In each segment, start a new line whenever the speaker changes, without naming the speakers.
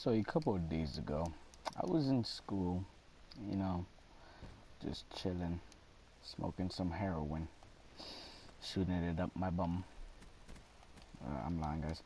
So a couple of days ago, I was in school, you know, just chilling, smoking some heroin, shooting it up my bum. I'm lying, guys.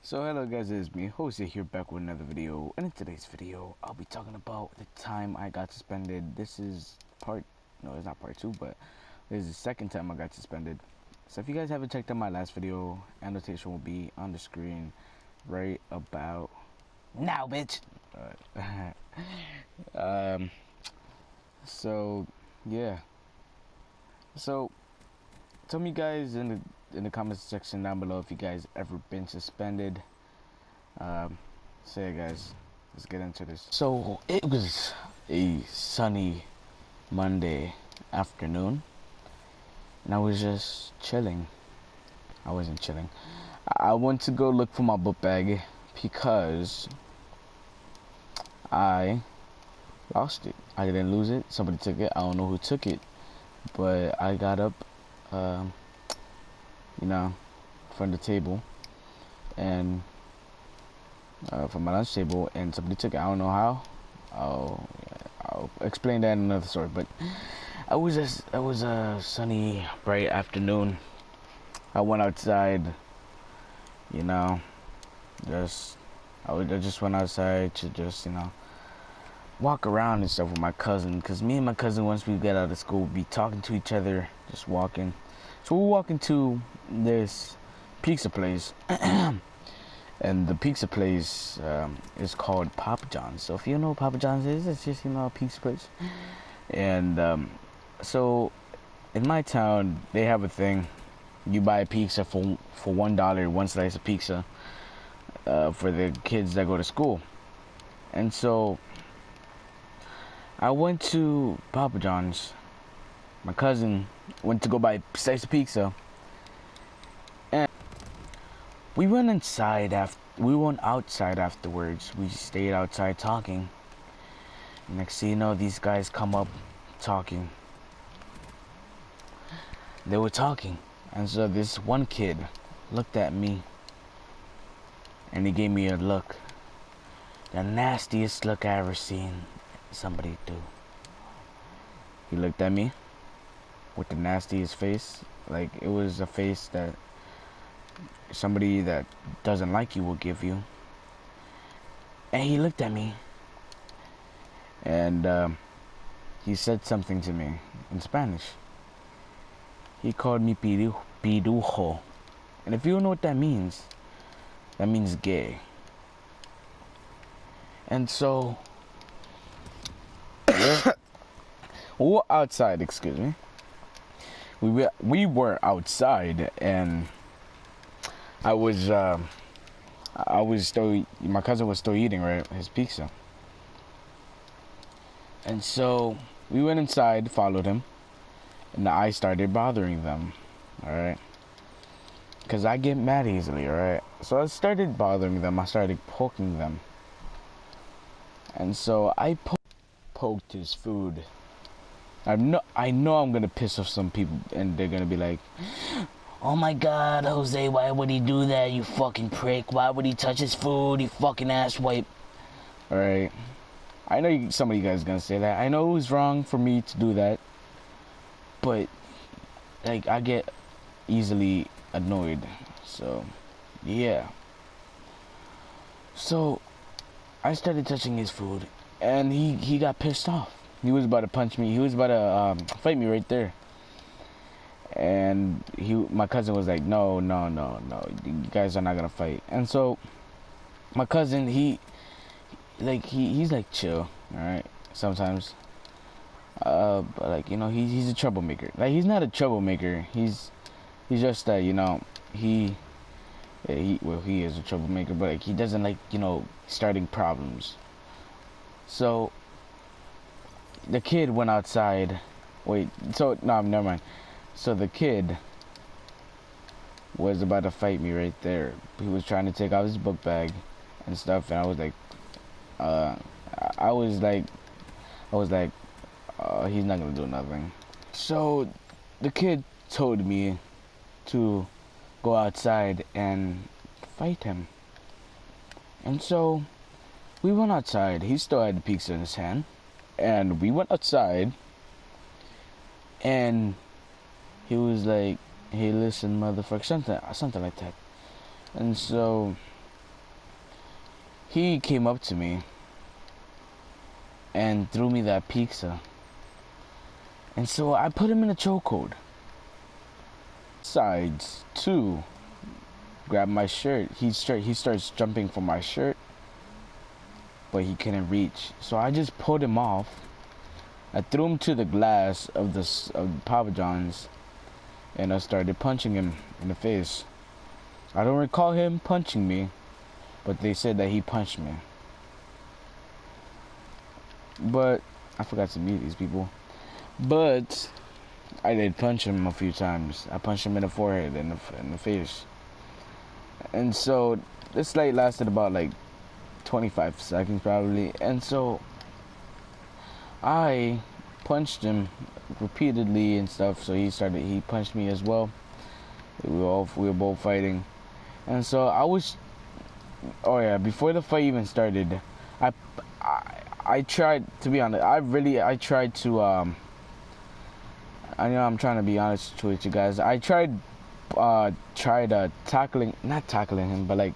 So hello guys, it's me, Jose here, back with another video. And in today's video, I'll be talking about the time I got suspended. This is no, it's not part 2, but this is the second time I got suspended. So if you guys haven't checked out my last video, annotation will be on the screen right about now, bitch. um, so yeah. So tell me guys in the comments section down below if you guys ever been suspended. Say it, guys. Let's get into this. So it was a sunny Monday afternoon, and I was just chilling. I wasn't chilling. I went to go look for my book bag because I lost it. I didn't lose it. Somebody took it. I don't know who took it, but I got up, from the table and from my lunch table, and somebody took it. I don't know how. I'll explain that in another story. But it was a sunny, bright afternoon. I went outside. I just went outside to just walk around and stuff with my cousin. Cause me and my cousin, once we get out of school, be talking to each other, just walking. So we're walking to this pizza place. And the pizza place is called Papa John's. So if you know what Papa John's is, it's just a pizza place. And so in my town, they have a thing. You buy a pizza for $1, one slice of pizza for the kids that go to school. And so I went to Papa John's. My cousin went to go buy a slice of pizza. We went outside afterwards. We stayed outside talking. Next thing you know, these guys come up talking. They were talking. And so this one kid looked at me. And he gave me a look. The nastiest look I ever seen somebody do. He looked at me with the nastiest face. Like, it was a face that somebody that doesn't like you will give you. And he looked at me, and he said something to me in Spanish. He called me pirujo, and if you don't know what that means gay. And so we were outside, excuse me. We were outside, and my cousin was still eating, right, his pizza. And so we went inside, followed him, and I started bothering them, alright? Because I get mad easily, alright? So I started bothering them, I started poking them. And so I poked his food. I know I'm gonna piss off some people, and they're gonna be like, "Oh my God, Jose, why would he do that, you fucking prick? Why would he touch his food, you fucking asswipe?" Alright. I know some of you guys are gonna say that. I know it was wrong for me to do that. But, like, I get easily annoyed. So, yeah. So, I started touching his food. And he got pissed off. He was about to punch me. He was about to fight me right there. And my cousin was like, no, you guys are not gonna fight. And so my cousin, he's like chill, alright, sometimes. But like, he's a troublemaker. Like, he's not a troublemaker. He's just that, he is a troublemaker, but like, he doesn't like, starting problems. So the kid went outside. No, never mind. So the kid was about to fight me right there. He was trying to take out his book bag and stuff, and I was like, he's not gonna do nothing. So the kid told me to go outside and fight him. And so We went outside. He still had the pizza in his hand. And we went outside. And he was like, hey, listen, motherfucker. Something like that. And so he came up to me and threw me that pizza. And so I put him in a chokehold. Sides, two. Grab my shirt. He starts jumping for my shirt. But he couldn't reach. So I just pulled him off. I threw him to the glass of the Papa John's. And I started punching him in the face. I don't recall him punching me. But they said that he punched me. But I forgot to meet these people. But I did punch him a few times. I punched him in the forehead and in the face. And so this fight lasted about like 25 seconds probably. And so I punched him repeatedly and stuff. So he punched me as well. We were both fighting. And so before the fight even started, I tried, to be honest, I tried to, I know I'm trying to be honest with you guys. I tried not tackling him, but like,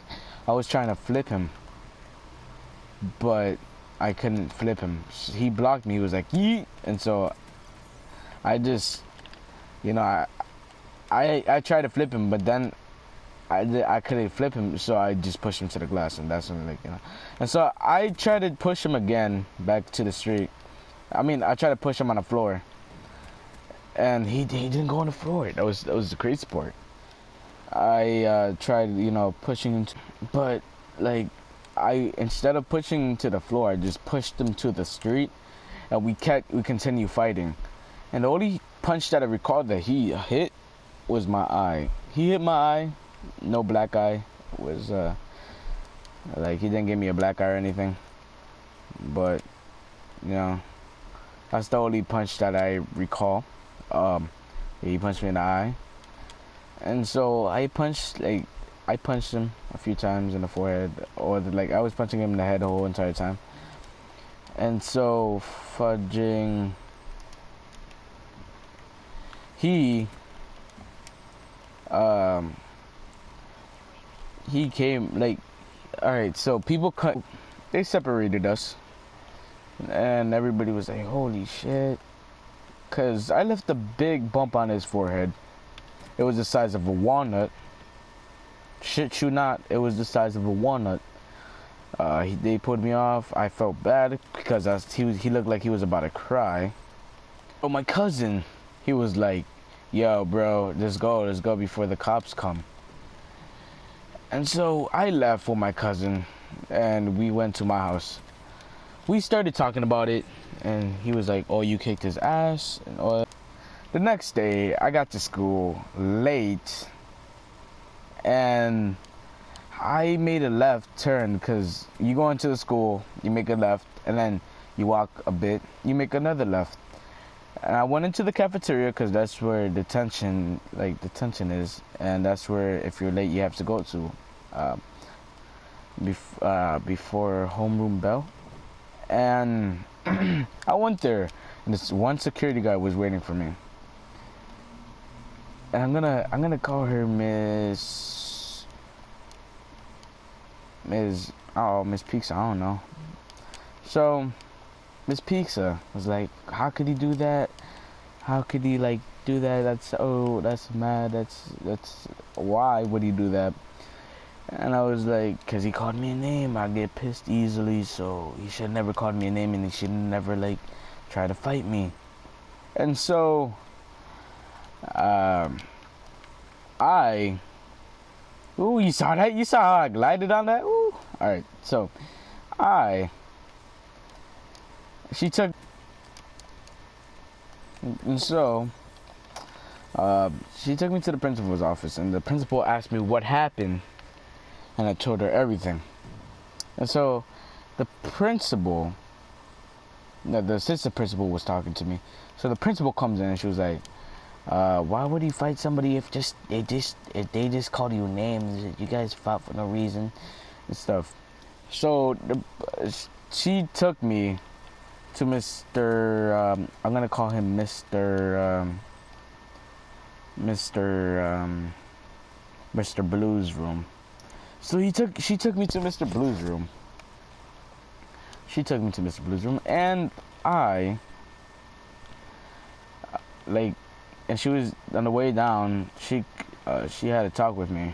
I was trying to flip him. But I couldn't flip him. He blocked me, he was like, yeet! And so, I just, I tried to flip him, but then I couldn't flip him, so I just pushed him to the glass, and that's when, And so I tried to push him again back to the street. I tried to push him on the floor, and he didn't go on the floor. That was the crazy part. I tried, pushing him, but like instead of pushing him to the floor, I just pushed him to the street, and we continued fighting. And the only punch that I recall that he hit was my eye. He hit my eye. No black eye. It was like he didn't give me a black eye or anything, but that's the only punch that I recall. He punched me in the eye, and so I punched him a few times in the forehead, or I was punching him in the head the whole entire time. And so fudging, he came, alright, so they separated us, and everybody was like, holy shit, because I left a big bump on his forehead. It was the size of a walnut. Shit you not, it was the size of a walnut. They put me off. I felt bad because he looked like he was about to cry. Oh, my cousin, he was like, yo bro, let's go before the cops come. And so I left with my cousin, and we went to my house. We started talking about it, and he was like, oh, you kicked his ass. And the next day, I got to school late, and I made a left turn, because you go into the school, you make a left, and then you walk a bit, you make another left. And I went into the cafeteria because that's where detention is, and that's where, if you're late, you have to go to before homeroom bell. And I went there, and this one security guy was waiting for me. And I'm gonna call her Miss Pizza. I don't know. So Miss Pizza was like, how could he do that? How could he do that? That's mad. That's why would he do that? And I was like, cause he called me a name. I get pissed easily, so he should never called me a name, and he should never try to fight me. And so you saw that? You saw how I glided on that? Ooh. All right, so she took, and so she took me to the principal's office, and the principal asked me what happened, and I told her everything. And so the assistant principal was talking to me. So the principal comes in, and she was like, why would he fight somebody if they just called you names? You guys fought for no reason and stuff. So she took me to Mr. I'm gonna call him Mr. Blue's room. So she took me to Mr. Blue's room. She took me to Mr. Blue's room, and I like, and she was on the way down. She had a talk with me.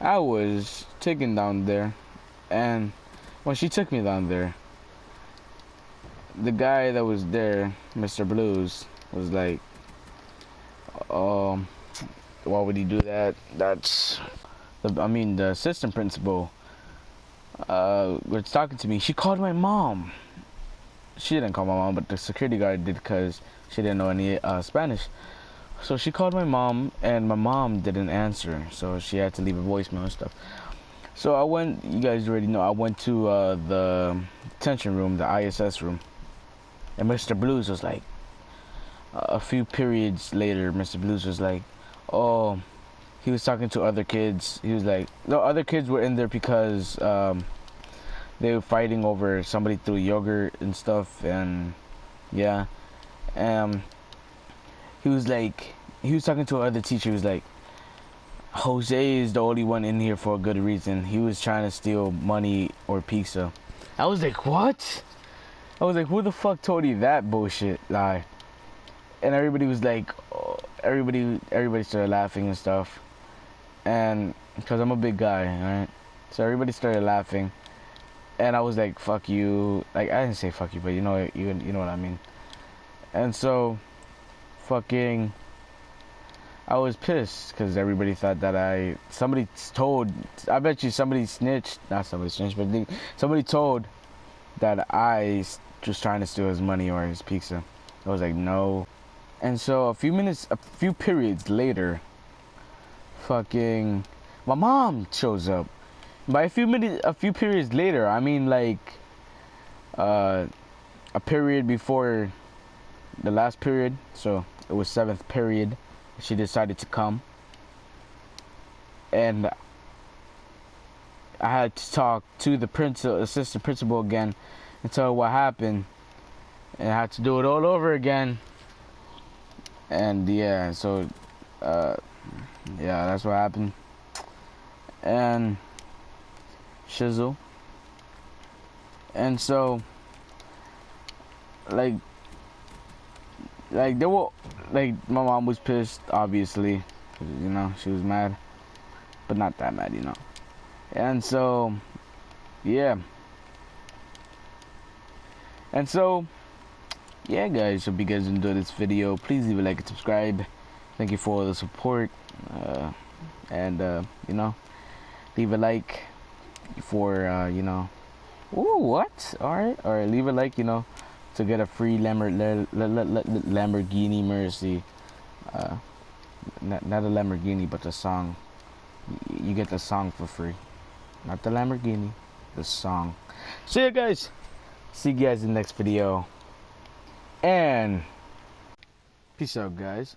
I was taken down there, and when she took me down there, the guy that was there, Mr. Blues, was like, um, why would he do that? The assistant principal was talking to me. She called my mom. She didn't call my mom, but the security guard did because she didn't know any Spanish. So she called my mom, and my mom didn't answer, so she had to leave a voicemail and stuff. So I went, you guys already know, I went to the detention room, the ISS room, and Mr. Blues was like, a few periods later, Mr. Blues was like, oh, he was talking to other kids. He was like, no, other kids were in there because they were fighting over somebody threw yogurt and stuff, and yeah. He was like, he was talking to another teacher. He was like, Jose is the only one in here for a good reason. He was trying to steal money or pizza. I was like, what? I was like, who the fuck told you that bullshit lie? And everybody was like, oh, everybody started laughing and stuff. And because I'm a big guy, right? So everybody started laughing. And I was like, fuck you. Like, I didn't say fuck you, but you know what I mean. And so, fucking, I was pissed because everybody thought that I bet you somebody snitched, not somebody snitched, but somebody told that I was trying to steal his money or his pizza. I was like, no. And so a few periods later, fucking, my mom shows up. By a few periods later, I mean like a period before the last period, so it was 7th period. She decided to come, and I had to talk to the assistant principal again, and tell her what happened, and I had to do it all over again. And yeah, so yeah, that's what happened. And shizzle. And so like they were like, my mom was pissed, obviously, you know, she was mad, but not that mad, you know. And so yeah, and so yeah, guys, hope you guys enjoyed this video. Please leave a like and subscribe. Thank you for all the support, and you know, leave a like for you know, ooh, what? All right, leave a like, you know, to get a free Lamborghini Mercy. Not a Lamborghini, but the song. You get the song for free. Not the Lamborghini, the song. So yeah, guys, see you guys in the next video, and peace out, guys.